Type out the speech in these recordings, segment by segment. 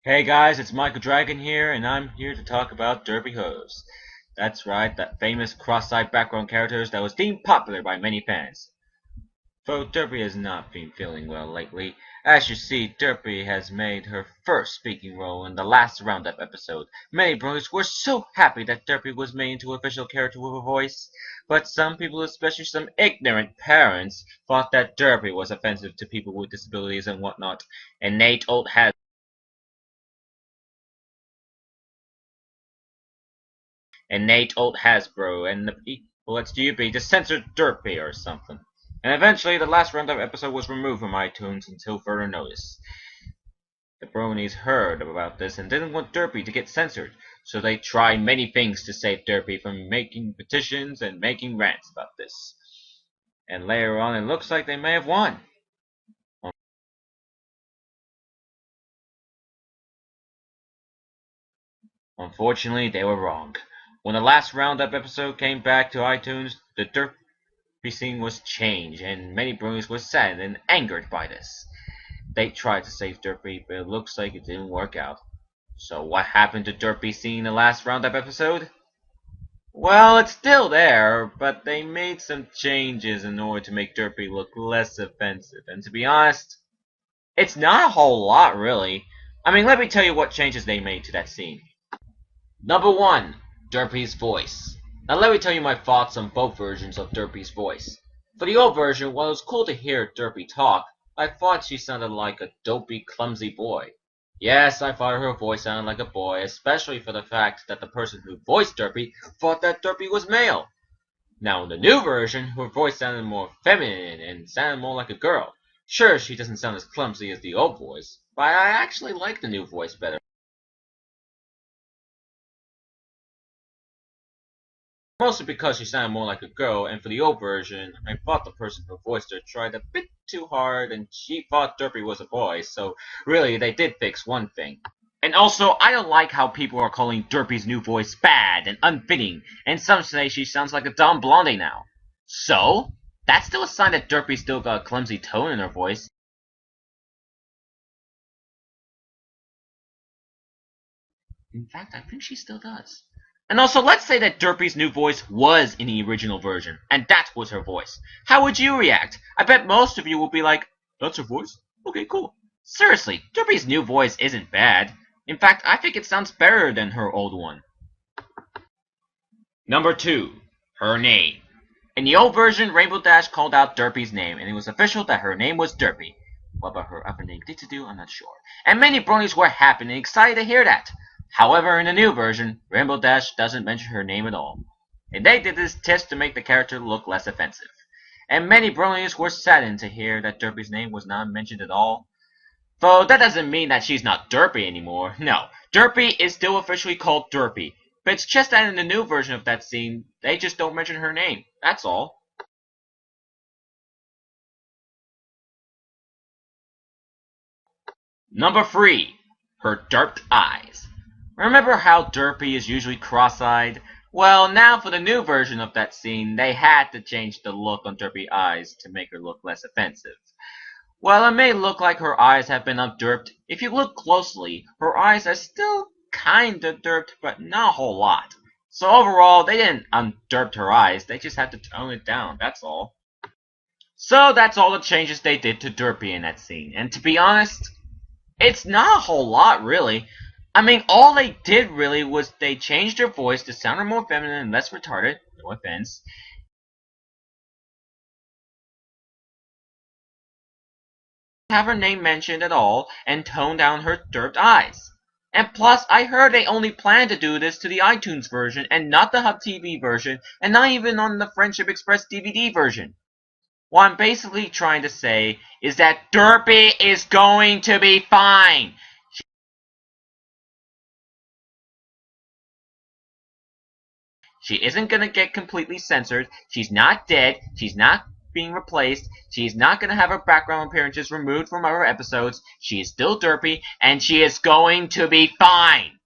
Hey guys, it's Michael Dragon here, and I'm here to talk about Derpy Hose. That's right, that famous cross-eyed background character that was deemed popular by many fans. Though Derpy has not been feeling well lately. As you see, Derpy has made her first speaking role in the last Roundup episode. Many bros were so happy that Derpy was made into an official character with a voice, but some people, especially some ignorant parents, thought that Derpy was offensive to people with disabilities and whatnot. And Nate Old has and Nate Old Hasbro and the people at UB just censored Derpy or something. And eventually, the last Roundup episode was removed from iTunes until further notice. The bronies heard about this and didn't want Derpy to get censored, so they tried many things to save Derpy from making petitions and making rants about this. And later on, it looks like they may have won. Unfortunately, they were wrong. When the last Roundup episode came back to iTunes, the Derpy scene was changed, and many bronies were saddened and angered by this. They tried to save Derpy, but it looks like it didn't work out. So what happened to Derpy scene in the last Roundup episode? Well, it's still there, but they made some changes in order to make Derpy look less offensive. And to be honest, it's not a whole lot, really. I mean, let me tell you what changes they made to that scene. Number 1. Derpy's voice. Now let me tell you my thoughts on both versions of Derpy's voice. For the old version, while it was cool to hear Derpy talk, I thought she sounded like a dopey, clumsy boy. Yes, I thought her voice sounded like a boy, especially for the fact that the person who voiced Derpy thought that Derpy was male. Now in the new version, her voice sounded more feminine and sounded more like a girl. Sure, she doesn't sound as clumsy as the old voice, but I actually like the new voice better. Mostly because she sounded more like a girl, and for the old version, I thought the person who voiced her tried a bit too hard, and she thought Derpy was a boy, so really they did fix one thing. And also, I don't like how people are calling Derpy's new voice bad and unfitting, and some say she sounds like a dumb blondie now. So, that's still a sign that Derpy still got a clumsy tone in her voice. In fact, I think she still does. And also, let's say that Derpy's new voice was in the original version, and that was her voice. How would you react? I bet most of you will be like, that's her voice? Okay, cool. Seriously, Derpy's new voice isn't bad. In fact, I think it sounds better than her old one. Number 2. Her name. In the old version, Rainbow Dash called out Derpy's name, and it was official that her name was Derpy. What about her other name Did-to-do? I'm not sure. And many bronies were happy and excited to hear that. However, in the new version, Rainbow Dash doesn't mention her name at all. And they did this just to make the character look less offensive. And many bronies were saddened to hear that Derpy's name was not mentioned at all. Though that doesn't mean that she's not Derpy anymore. No, Derpy is still officially called Derpy. But it's just that in the new version of that scene, they just don't mention her name. That's all. Number 3. Her derped eyes. Remember how Derpy is usually cross-eyed? Well, now for the new version of that scene, they had to change the look on Derpy's eyes to make her look less offensive. While it may look like her eyes have been upderped, if you look closely, her eyes are still kinda derped, but not a whole lot. So overall, they didn't underped her eyes, they just had to tone it down, that's all. So that's all the changes they did to Derpy in that scene, and to be honest, it's not a whole lot, really. I mean, all they did really was they changed her voice to sound more feminine and less retarded, no offense, have her name mentioned at all, and tone down her derped eyes. And plus, I heard they only plan to do this to the iTunes version, and not the Hub TV version, and not even on the Friendship Express DVD version. What I'm basically trying to say is that Derpy is going to be fine. She isn't gonna get completely censored. She's not dead. She's not being replaced. She's not gonna have her background appearances removed from our episodes. She is still Derpy, and she is going to be fine.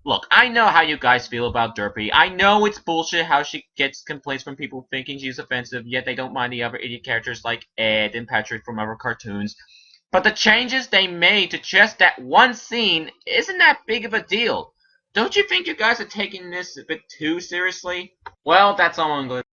Look, I know how you guys feel about Derpy. I know it's bullshit how she gets complaints from people thinking she's offensive, yet they don't mind the other idiot characters like Ed and Patrick from our cartoons. But the changes they made to just that one scene isn't that big of a deal. Don't you think you guys are taking this a bit too seriously? Well, that's all I'm going to